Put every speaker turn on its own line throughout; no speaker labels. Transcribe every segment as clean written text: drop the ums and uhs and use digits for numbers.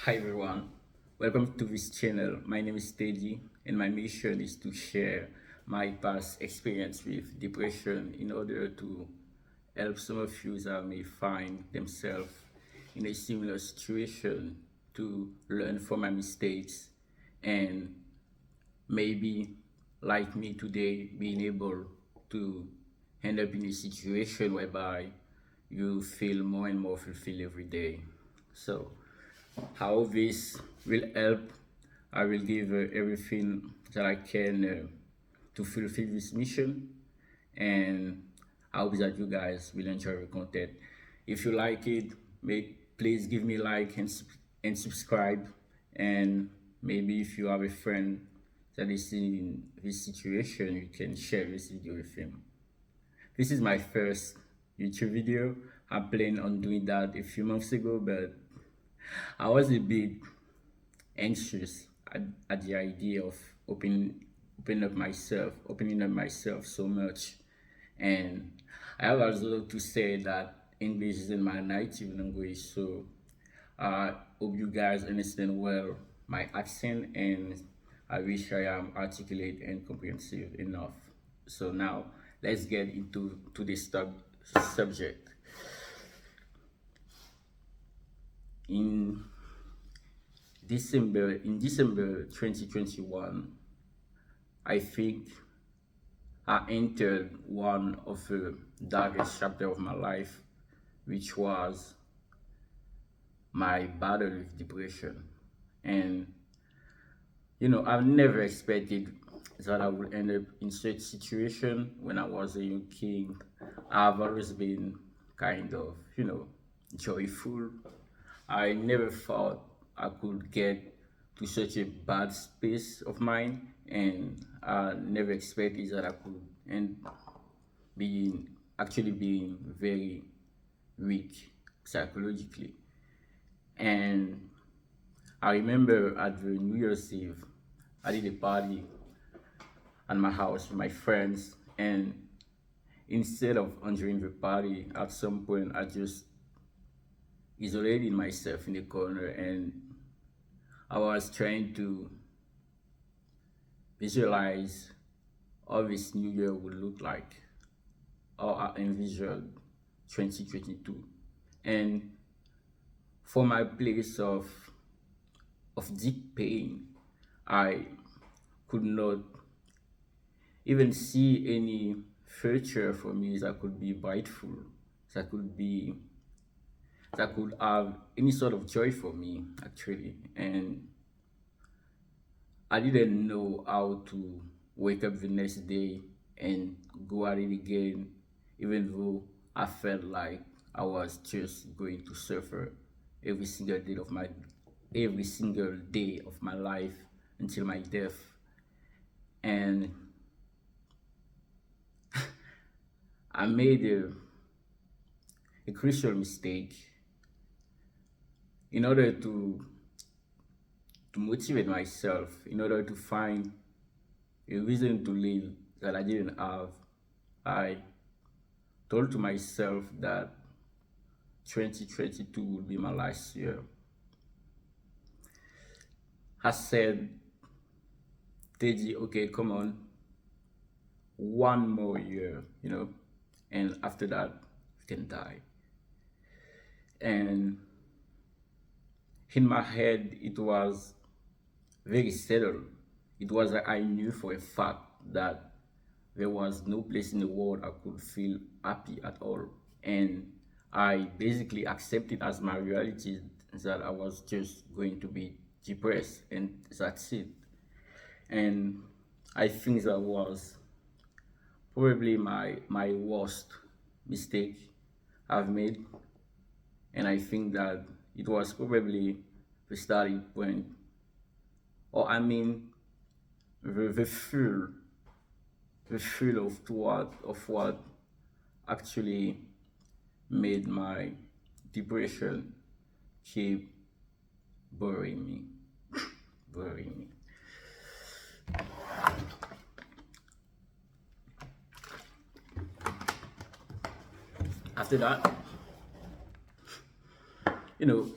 Hi everyone, welcome to this channel. My name is Teddy and my mission is to share my past experience with depression in order to help some of you that may find themselves in a similar situation to learn from my mistakes and maybe like me today being able to end up in a situation whereby you feel more and more fulfilled every day. So how this will help, I will give everything that I can to fulfill this mission, and I hope that you guys will enjoy the content. If you like it, please give me a like and subscribe, and maybe if you have a friend that is in this situation, you can share this video with him. This is my first YouTube video. I planned on doing that a few months ago, but I was a bit anxious at the idea of opening up myself so much. And I have also to say that English isn't my native language, so I hope you guys understand well my accent, and I wish I am articulate and comprehensive enough. So now let's get into this subject. In December 2021, I think I entered one of the darkest chapter of my life, which was my battle with depression. And I've never expected that I would end up in such situation when I was a young kid. I've always been kind of, joyful. I never thought I could get to such a bad space of mind, and I never expected that I could end being very weak psychologically. And I remember at the New Year's Eve, I did a party at my house with my friends, and instead of enjoying the party, at some point I just isolated myself in a corner, and I was trying to visualize how this new year would look like, how I envisioned 2022. And for my place of deep pain, I could not even see any future for me that could be brightful, that could have any sort of joy for me actually. And I didn't know how to wake up the next day and go at it again, even though I felt like I was just going to suffer every single day of my life until my death. And I made a crucial mistake in order to motivate myself, in order to find a reason to live that I didn't have. I told to myself that 2022 would be my last year. I said, Teddy, okay, come on, one more year, and after that, you can die. And in my head, it was very settled. It was like I knew for a fact that there was no place in the world I could feel happy at all. And I basically accepted as my reality that I was just going to be depressed, and that's it. And I think that was probably my worst mistake I've made. And I think that it was probably the starting point, or I mean, the fuel of what actually made my depression keep burying me, burying me. After that, you know,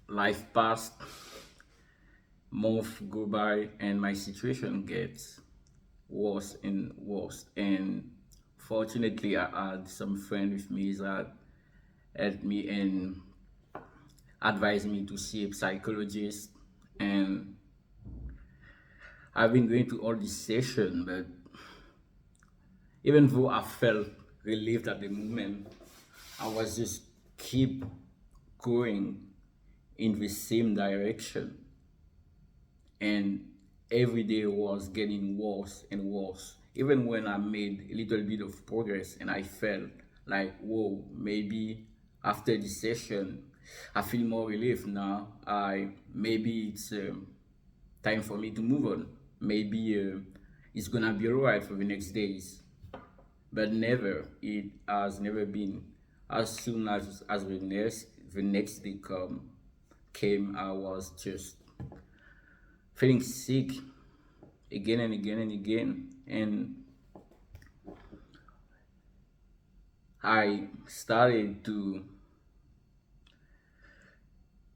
life passed, months go by, and my situation gets worse and worse. And fortunately, I had some friend with me that helped me and advised me to see a psychologist. And I've been going to all this session, but even though I felt relieved at the moment, I was just keep going in the same direction, and every day was getting worse and worse. Even when I made a little bit of progress and I felt like, whoa, maybe after this session I feel more relief now. I maybe it's time for me to move on. Maybe it's gonna be alright for the next days. But never, it has never been. As soon as the next day came, I was just feeling sick again and again and again. And I started to,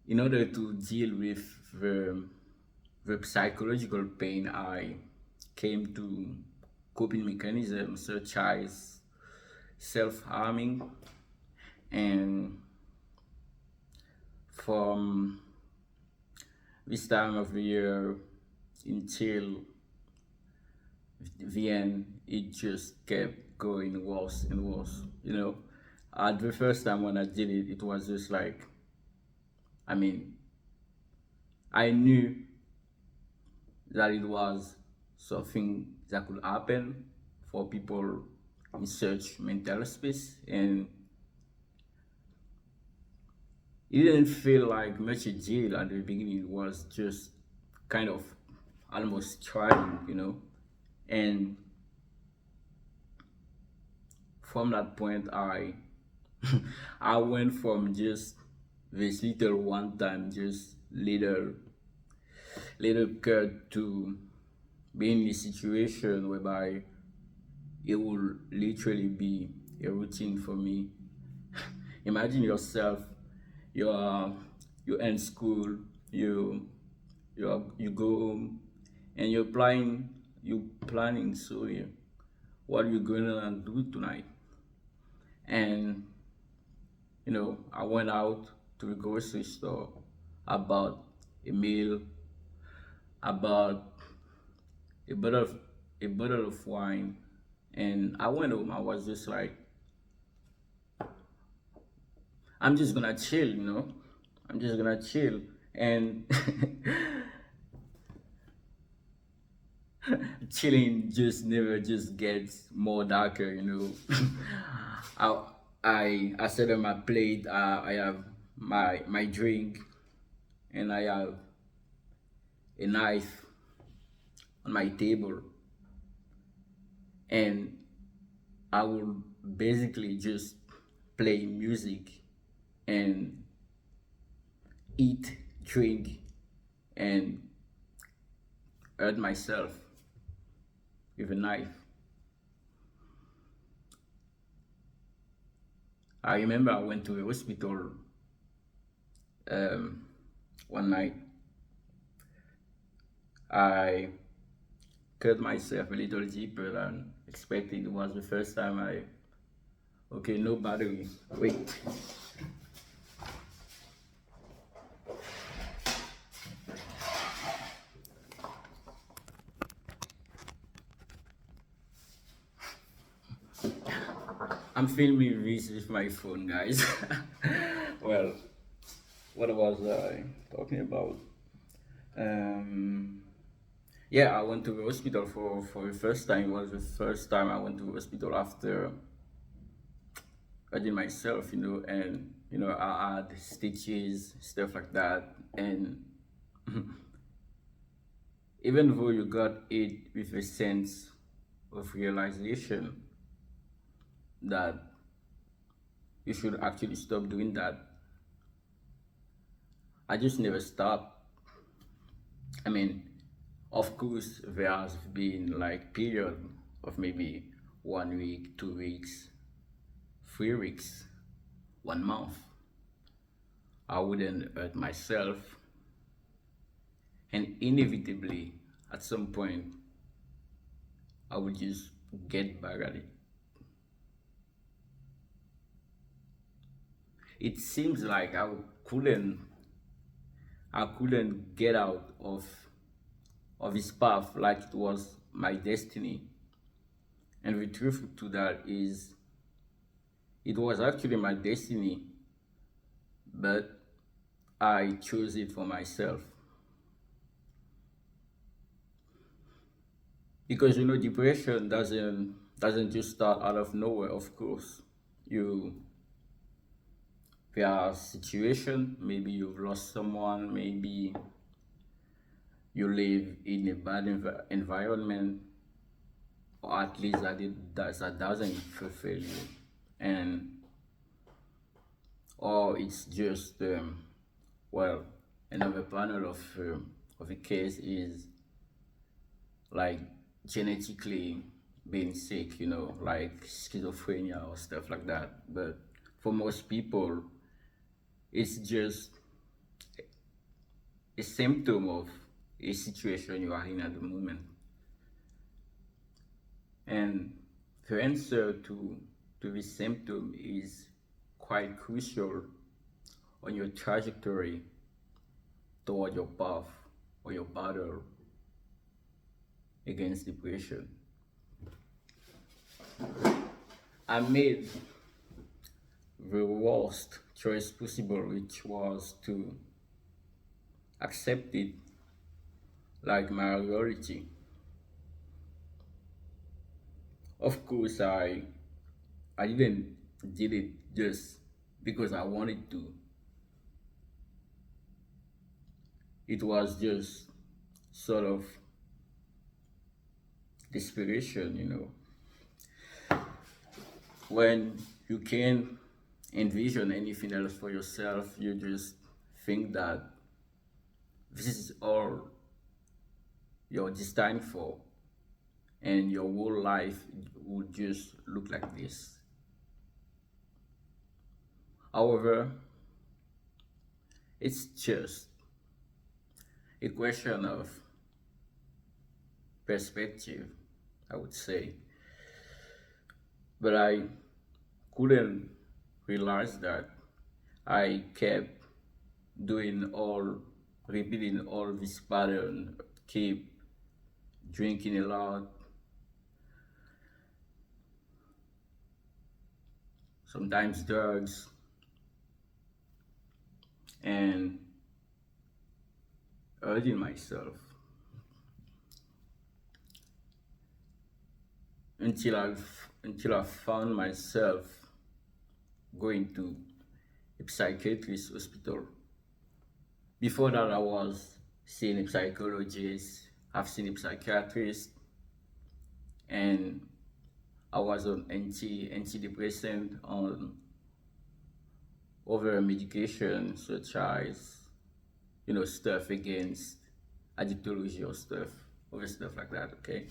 in order to deal with the psychological pain, I came to coping mechanisms such as self-harming. And from this time of the year until the end, it just kept going worse and worse. At the first time when I did it, it was just like, I mean, I knew that it was something that could happen for people in such mental space, and it didn't feel like much a deal at the beginning. It was just kind of almost trying. And from that point, I I went from just this little one time, just little cut, to being in a situation whereby it will literally be a routine for me. Imagine yourself, you're you end school, you go home, and you're planning, so yeah, what are you gonna do tonight? And I went out to the grocery store, I bought a meal, I bought a bottle of wine, and I went home. I was just like, I'm just gonna chill. I'm just gonna chill. And chilling just never just gets more darker. I I set on my plate. I have my drink, and I have a knife on my table, and I will basically just play music and eat, drink, and hurt myself with a knife. I remember I went to the hospital um, one night. I cut myself a little deeper than expected. It was the first time I. Okay, no battery. Wait. I'm filming this with my phone, guys. Well, what was I talking about? Um, yeah, I went to the hospital for the first time. It was the first time I went to the hospital after hurting myself, and I had stitches, stuff like that. And even though you got it with a sense of realization that you should actually stop doing that, I just never stopped. I mean, of course, there has been like period of maybe 1 week, 2 weeks, 3 weeks, 1 month. I wouldn't hurt myself, and inevitably, at some point, I would just get back at it. It seems like couldn't I couldn't get out of his path like it was my destiny. And the truth to that is it was actually my destiny, but I chose it for myself. Because depression doesn't just start out of nowhere, of course. You There are situations, maybe you've lost someone, maybe you live in a bad environment, or at least that doesn't fulfill you, and or it's just well, another panel of a case is like genetically being sick, like schizophrenia or stuff like that. But for most people, it's just a symptom of a situation you are in at the moment. And the answer to this symptom is quite crucial on your trajectory toward your path or your battle against depression. I made the worst choice possible, which was to accept it like my reality. Of course, I didn't did it just because I wanted to. It was just sort of desperation. When you can't envision anything else for yourself, you just think that this is all you're destined for, and your whole life would just look like this. However, it's just a question of perspective, I would say. But I couldn't realize that I kept repeating all this pattern, keep drinking a lot, sometimes drugs, and hurting myself until I found myself going to a psychiatrist hospital. Before that, I was seeing a psychologist, I've seen a psychiatrist, and I was on antidepressant, on other medication such as stuff against addictology or other stuff like that. Okay,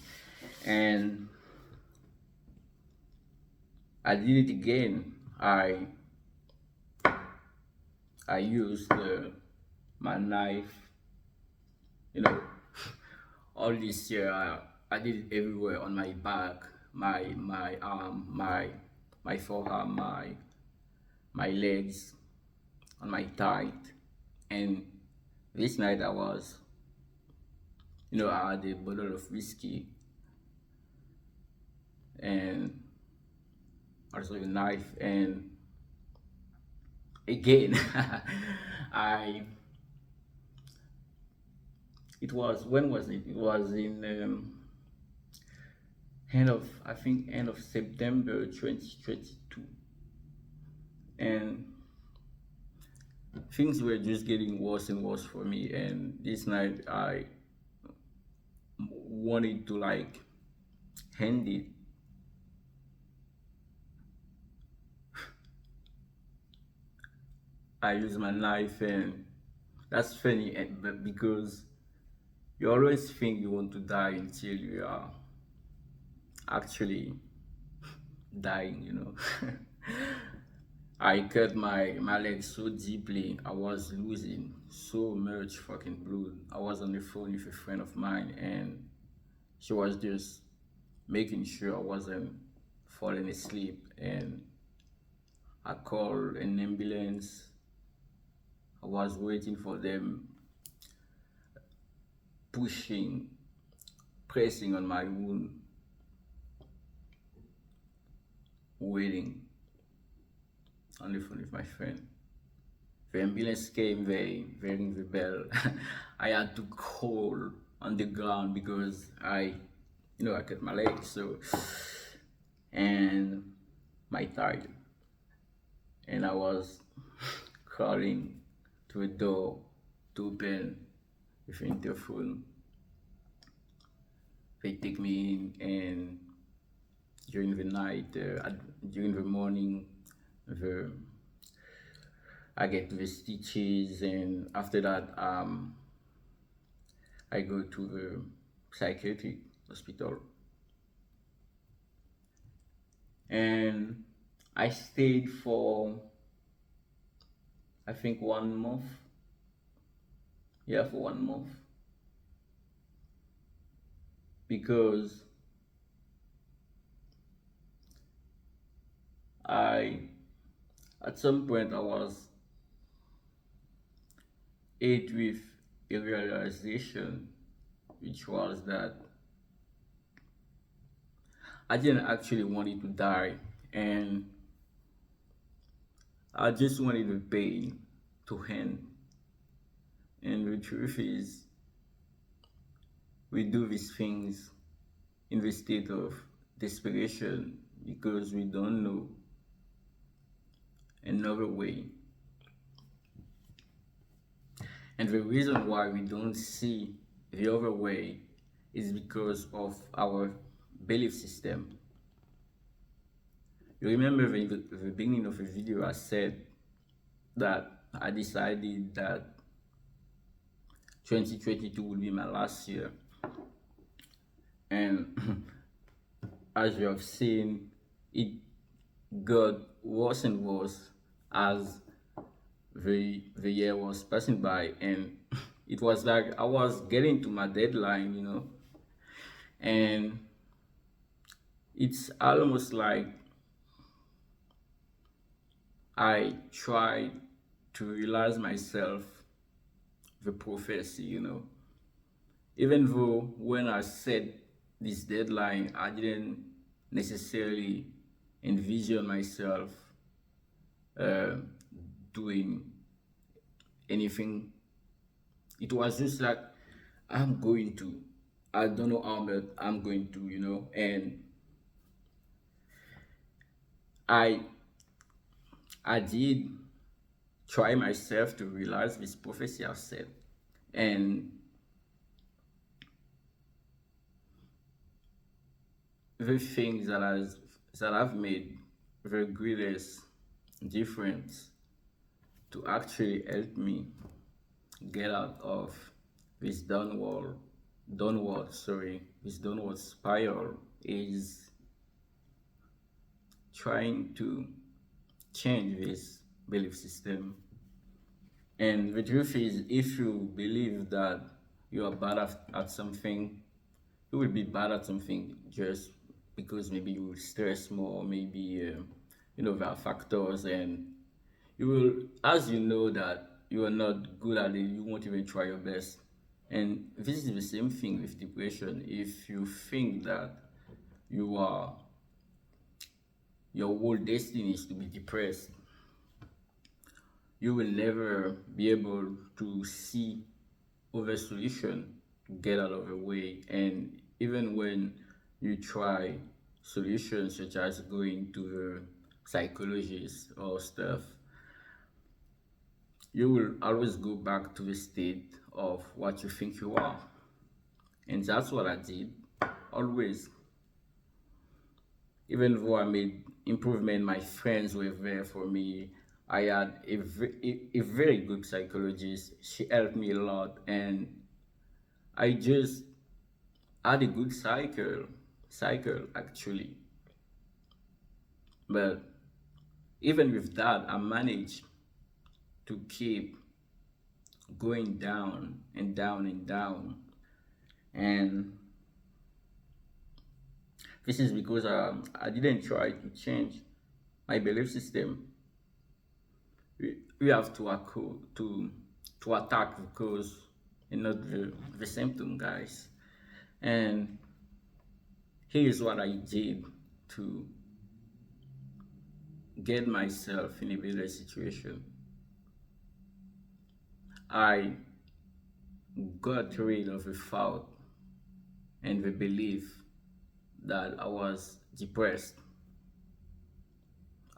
and I did it again. I used my knife. All this year I did it everywhere, on my back, my arm, my forearm, my legs, on my thigh. And this night I had a bottle of whiskey and also a knife, and again I it was when was it? It was in end of September 2022, and things were just getting worse and worse for me. And this night I wanted to hand it. I used my knife, and that's funny, but because you always think you want to die until you are actually dying. I cut my leg so deeply. I was losing so much fucking blood. I was on the phone with a friend of mine, and she was just making sure I wasn't falling asleep. And I called an ambulance. I was waiting for them, pushing, pressing on my wound, waiting on the phone with my friend. The ambulance came, they rang the bell. I had to crawl on the ground because I cut my leg, so, and my thigh, and I was crawling to a door to open with an interphone. They take me in, and during the night, during the morning, the I get the stitches, and after that, I go to the psychiatric hospital, and I stayed for I think 1 month. Yeah, for 1 month because I at some point I was hit with a realization, which was that I didn't actually want it to die, and I just wanted the pain to end. And the truth is, we do these things in the state of desperation because we don't know another way. And the reason why we don't see the other way is because of our belief system. You remember the beginning of the video I said that I decided that 2022 will be my last year. And as you have seen, it got worse and worse as the year was passing by, and it was like I was getting to my deadline, and it's almost like I tried to realize myself the prophecy. Even though when I set this deadline, I didn't necessarily envision myself uh, doing anything. It was just like I'm going to. I don't know how, but I'm going to. And I I did try myself to realize this prophecy I've said, and the things that I've made the greatest difference to actually help me get out of this this downward spiral is trying to change this belief system. And the truth is, if you believe that you are bad at something, you will be bad at something just because maybe you will stress more, maybe there are factors, and you will, as you know that you are not good at it, you won't even try your best. And this is the same thing with depression. If you think that you are your whole destiny is to be depressed, you will never be able to see other solution to get out of the way. And even when you try solutions such as going to the psychologist or stuff, you will always go back to the state of what you think you are. And that's what I did, always. Even though I made improvement, my friends were there for me. I had a very good psychologist. She helped me a lot, and I just had a good cycle actually. But even with that, I managed to keep going down and down and down. And this is because I didn't try to change my belief system. We have to to attack the cause and not the symptom, guys. And here's what I did to get myself in a better situation. I got rid of the thought and the belief that I was depressed.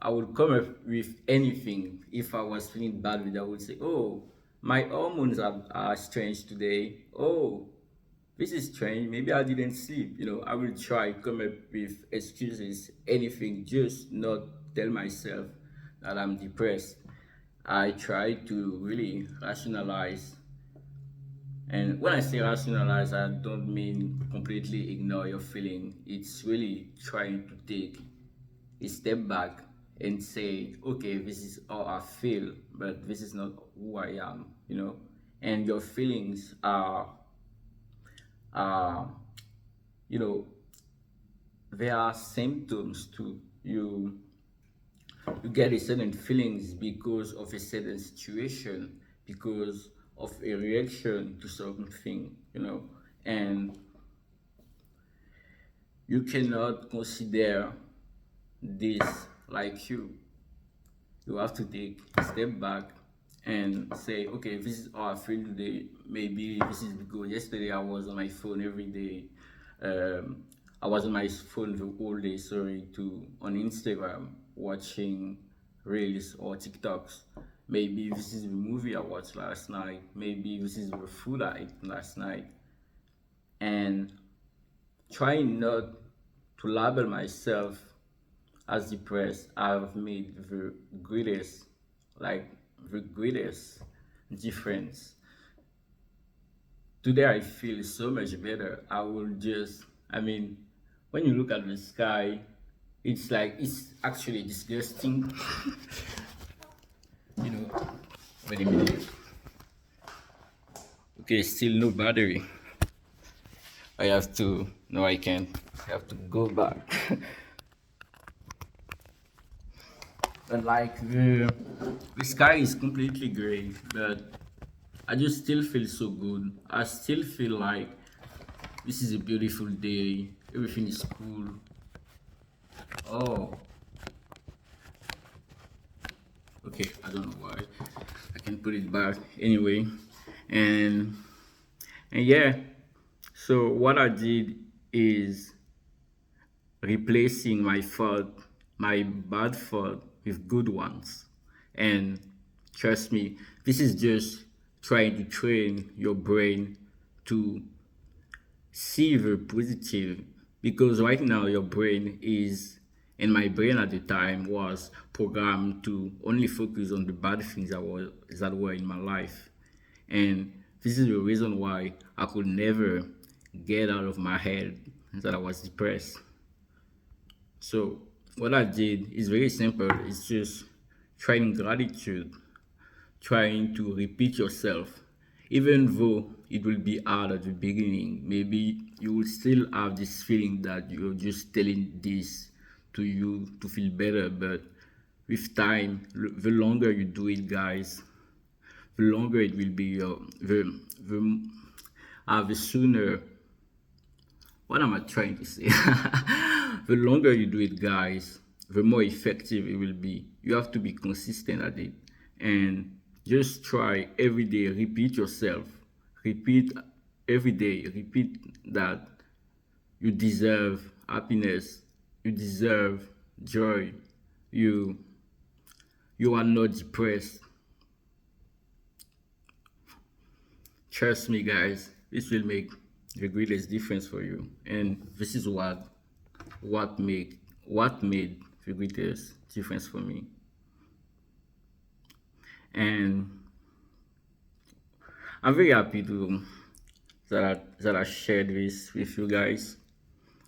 I would come up with anything. If I was feeling bad with it, I would say, oh, my hormones are strange today. Oh, this is strange. Maybe I didn't sleep. I will try come up with excuses, anything, just not tell myself that I'm depressed. I try to really rationalize. And when I say rationalize, I don't mean completely ignore your feeling. It's really trying to take a step back and say, okay, this is how I feel, but this is not who I am. And your feelings are you know, there are symptoms to you. You get a certain feelings because of a certain situation, because of a reaction to something. And you cannot consider this like you have to take a step back and say, okay, this is how I feel today. Maybe this is because yesterday I was on my phone every day. I was on my phone the whole day, sorry, to on Instagram watching reels or TikToks. Maybe this is the movie I watched last night. Maybe this is the food I ate last night. And trying not to label myself as depressed, I've made the greatest difference. Today I feel so much better. When you look at the sky, it's actually disgusting. you know, Wait a minute. Okay, still no battery. No, I can't. I have to go back. But like the sky is completely gray, but I just still feel so good. I still feel like this is a beautiful day. Everything is cool. Oh, okay. I don't know why. I can put it back anyway. And yeah. So what I did is replacing my bad thought with good ones. And trust me, this is just trying to train your brain to see the positive, because right now your brain is, and my brain at the time was programmed to only focus on the bad things that were in my life. And this is the reason why I could never get out of my head that I was depressed. So what I did is very simple. It's just trying gratitude, trying to repeat yourself. Even though it will be hard at the beginning, maybe you will still have this feeling that you're just telling this to you to feel better. But with time, the longer you do it, guys, the longer it will be. The sooner. What am I trying to say? The longer you do it, guys, the more effective it will be. You have to be consistent at it, and just try every day. Repeat yourself. Repeat every day. Repeat that you deserve happiness. You deserve joy. You you are not depressed. Trust me, guys. This will make the greatest difference for you, and this is what made the greatest difference for me. And I'm very happy to that I shared this with you guys.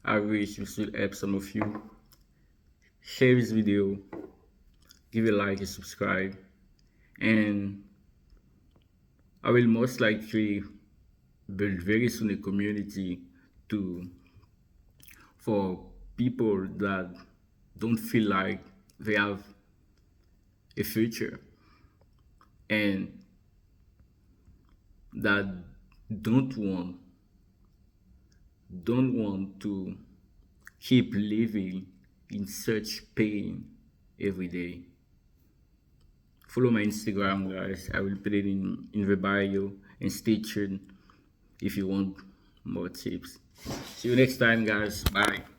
I wish this will help some of you. Share this video, give a like, and subscribe. And I will most likely build very soon a community to for people that don't feel like they have a future and that don't want don't want to keep living in such pain every day. Follow my Instagram, guys. I will put it in the bio, and stay tuned if you want more tips. See you next time, guys. Bye.